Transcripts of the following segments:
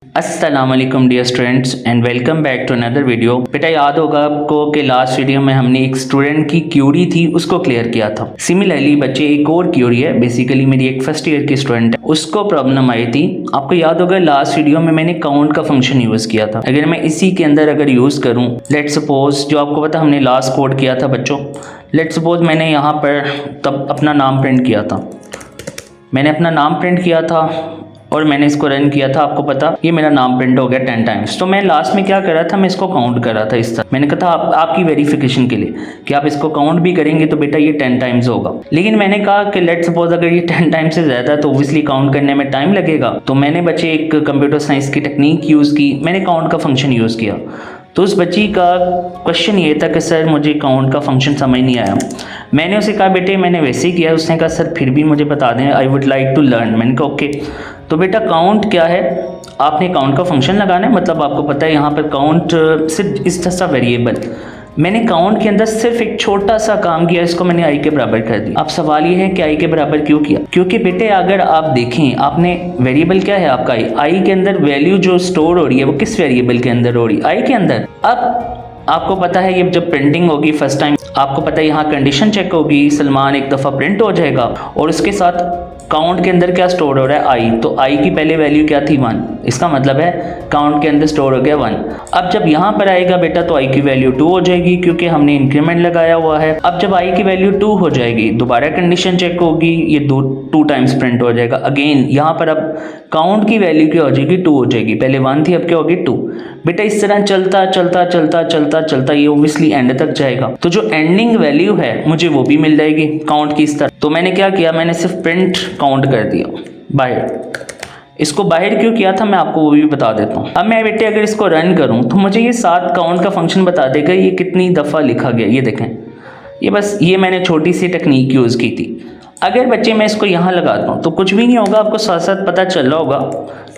अस्सलाम वालेकुम dear students and welcome back to another video. बेटा याद होगा आपको कि लास्ट वीडियो में हमने एक स्टूडेंट की क्यूरी थी उसको क्लियर किया था। सिमिलरली बच्चे एक और क्यूरी है, बेसिकली मेरी एक फर्स्ट ईयर की स्टूडेंट है, उसको प्रॉब्लम आई थी। आपको याद होगा लास्ट वीडियो में मैंने काउंट का फंक्शन यूज़ किया था। अगर मैं इसी के अंदर अगर यूज़ करूँ, लेट सपोज जो आपको पता हमने लास्ट कोड किया था बच्चों, लेट सपोज मैंने यहाँ पर तब अपना नाम प्रिंट किया था, मैंने अपना नाम प्रिंट किया था और मैंने इसको रन किया था। आपको पता ये मेरा नाम प्रिंट हो गया 10 टाइम्स। तो मैं लास्ट में क्या कर रहा था, मैं इसको काउंट कर रहा था इस तरह। मैंने कहा था आपकी वेरिफिकेशन के लिए कि आप इसको काउंट भी करेंगे तो बेटा ये 10 टाइम्स होगा। लेकिन मैंने कहा कि लेट सपोज अगर ये 10 टाइम्स से ज़्यादा है तो ओब्वियसली काउंट करने में टाइम लगेगा। तो मैंने बच्चे एक कंप्यूटर साइंस की टेक्निक यूज़ की, मैंने काउंट का फंक्शन यूज़ किया। तो उस बच्ची का क्वेश्चन ये था कि सर मुझे काउंट का फंक्शन समझ नहीं आया। मैंने उसे कहा बेटे मैंने वैसे ही किया। उसने कहा सर फिर भी मुझे बता दें, I would like to learn. मैंने कहा ओके। तो बेटा काउंट क्या है, आपने काउंट का फंक्शन लगाना है। मतलब आपको पता है यहाँ पर काउंट सिर्फ इस तरह सा वेरिएबल, मैंने काउंट के अंदर सिर्फ एक छोटा सा काम किया, इसको मैंने आई के बराबर कर दिया। अब सवाल ये है कि आई के बराबर क्यों किया? क्योंकि बेटे अगर आप देखें, आपने वेरिएबल क्या है आपका आई के अंदर वैल्यू जो स्टोर हो रही है वो किस वेरिएबल के अंदर हो रही है? आई के अंदर। अब आपको पता है ये जब प्रिंटिंग होगी फर्स्ट टाइम, आपको पता है यहाँ कंडीशन चेक होगी, सलमान एक दफ़ा प्रिंट हो जाएगा और उसके साथ काउंट के अंदर क्या स्टोर हो रहा है? आई। तो आई की पहले वैल्यू क्या थी? 1। इसका मतलब है काउंट के अंदर स्टोर हो गया 1। अब जब यहाँ पर आएगा बेटा तो आई की वैल्यू 2 हो जाएगी क्योंकि हमने इंक्रीमेंट लगाया हुआ है। अब जब आई की वैल्यू 2 हो जाएगी, दोबारा कंडीशन चेक होगी, ये 2 टाइम्स प्रिंट हो जाएगा। अगेन यहाँ पर अब काउंट की वैल्यू क्या हो जाएगी? 2 हो जाएगी। पहले 1 थी, अब क्या होगी? 2। बेटा इस तरह चलता चलता चलता चलता चलता ये ओब्वियसली एंड तक जाएगा। तो जो एंडिंग वैल्यू है मुझे वो भी मिल जाएगी काउंट की इस तरह। तो मैंने क्या किया, मैंने सिर्फ प्रिंट काउंट कर दिया बाहर। इसको बाहर क्यों किया था मैं आपको वो भी बता देता हूँ। अब मैं बेटे अगर इसको रन करूँ तो मुझे ये 7 काउंट का फंक्शन बता देगा ये कितनी दफ़ा लिखा गया। ये देखें, ये बस ये मैंने छोटी सी टेक्निक यूज़ की थी। अगर बच्चे मैं इसको यहाँ लगाता हूँ तो कुछ भी नहीं होगा, आपको साथ साथ पता चल रहा होगा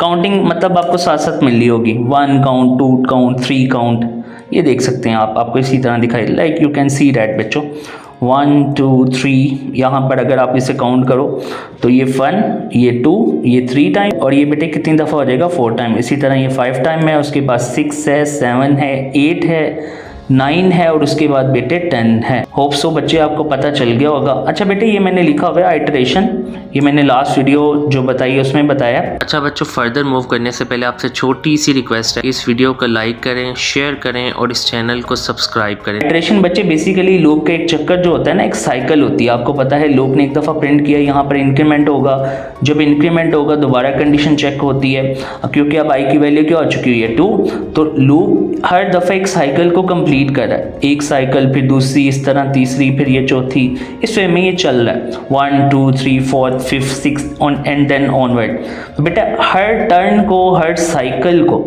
काउंटिंग, मतलब आपको साथ साथ मिल रही होगी। 1 काउंट, 2 काउंट, 3 काउंट, ये देख सकते हैं आप, आपको इसी तरह दिखाई, like you can see that बच्चों। 1 2 3, यहाँ पर अगर आप इसे काउंट करो तो ये 1, ये 2, ये 3 टाइम और ये बेटे कितनी दफ़ा हो जाएगा? 4 टाइम। इसी तरह ये 5 टाइम है, उसके बाद 6 है, 7 है, 8 है, 9 है और उसके बाद बेटे 10 है। होप सो बच्चे आपको पता चल गया होगा। अच्छा बेटे ये मैंने लिखा हुआ है आइटरेशन, ये मैंने लास्ट वीडियो जो बताई उसमें बताया। अच्छा बच्चों, फर्दर मूव करने से पहले आपसे छोटी सी रिक्वेस्ट है, इस वीडियो को लाइक करें, शेयर करें और इस चैनल को सब्सक्राइब करें। आइटरेशन बच्चे बेसिकली लूप का एक चक्कर जो होता है ना, एक साइकिल होती है। आपको पता है लूप ने एक दफ़ा प्रिंट किया, यहाँ पर इंक्रीमेंट होगा, जब इंक्रीमेंट होगा दोबारा कंडीशन चेक होती है क्योंकि अब आई की वैल्यू क्या हो चुकी है? 2। तो लूप हर दफ़ा एक साइकिल को कंप्लीट कर रहा है, एक साइकिल फिर दूसरी, इस तरह तीसरी, फिर ये चौथी, इस वे में ये चल रहा है 1 2 3 4 5 6 एंड देन ऑनवर्ड। तो बेटा हर टर्न को, हर साइकिल को,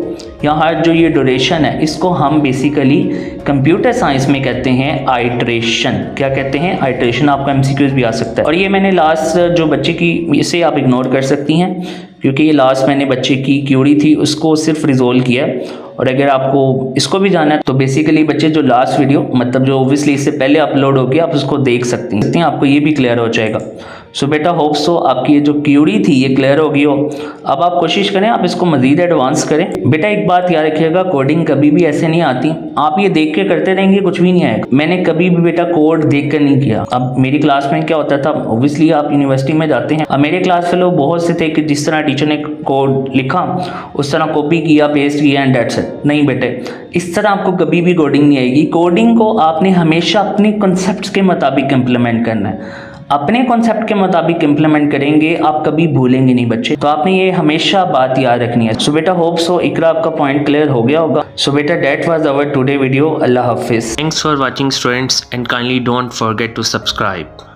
या हर जो ये ड्यूरेशन है इसको हम बेसिकली कंप्यूटर साइंस में कहते हैं आइटरेशन। क्या कहते हैं? आइटरेशन। आपका एमसीक्यूज भी आ सकता है। और ये मैंने लास्ट जो बच्चे की, इसे आप इग्नोर कर सकती हैं क्योंकि ये लास्ट मैंने बच्चे की क्यूरी थी उसको सिर्फ रिजोल्व किया। और अगर आपको इसको भी जाना है तो बेसिकली बच्चे जो लास्ट वीडियो, मतलब जो ओब्वियसली इससे पहले अपलोड हो गया, आप उसको देख सकती हैं, आपको ये भी क्लियर हो जाएगा। सो बेटा होप सो आपकी ये जो क्यूरी थी ये क्लियर हो गई हो। अब आप कोशिश करें आप इसको मज़ीद एडवांस करें। बेटा एक बात याद रखिएगा, कोडिंग कभी भी ऐसे नहीं आती, आप ये देख के करते रहेंगे कुछ भी नहीं आएगा। मैंने कभी भी बेटा कोड देख कर नहीं किया। अब मेरी क्लास में क्या होता था, ओब्वियसली आप यूनिवर्सिटी में जाते हैं, अब मेरे क्लास फेलो बहुत से थे कि जिस तरह टीचर ने कोड लिखा उस तरह कॉपी किया, पेस्ट किया एंड दैट्स इट। नहीं बेटे, इस तरह आपको कभी भी कोडिंग नहीं आएगी। कोडिंग को आपने हमेशा अपने कॉन्सेप्ट्स के मुताबिक इम्प्लीमेंट करना है। अपने कॉन्सेप्ट के मुताबिक इम्प्लीमेंट करेंगे, आप कभी भूलेंगे नहीं बच्चे। तो आपने ये हमेशा बात याद रखनी है। सो बेटा होप सो इकरा आपका पॉइंट क्लियर हो गया होगा। सो बेटा that was our today video. अल्लाह हाफिज। Thanks for watching students and kindly don't forget to subscribe.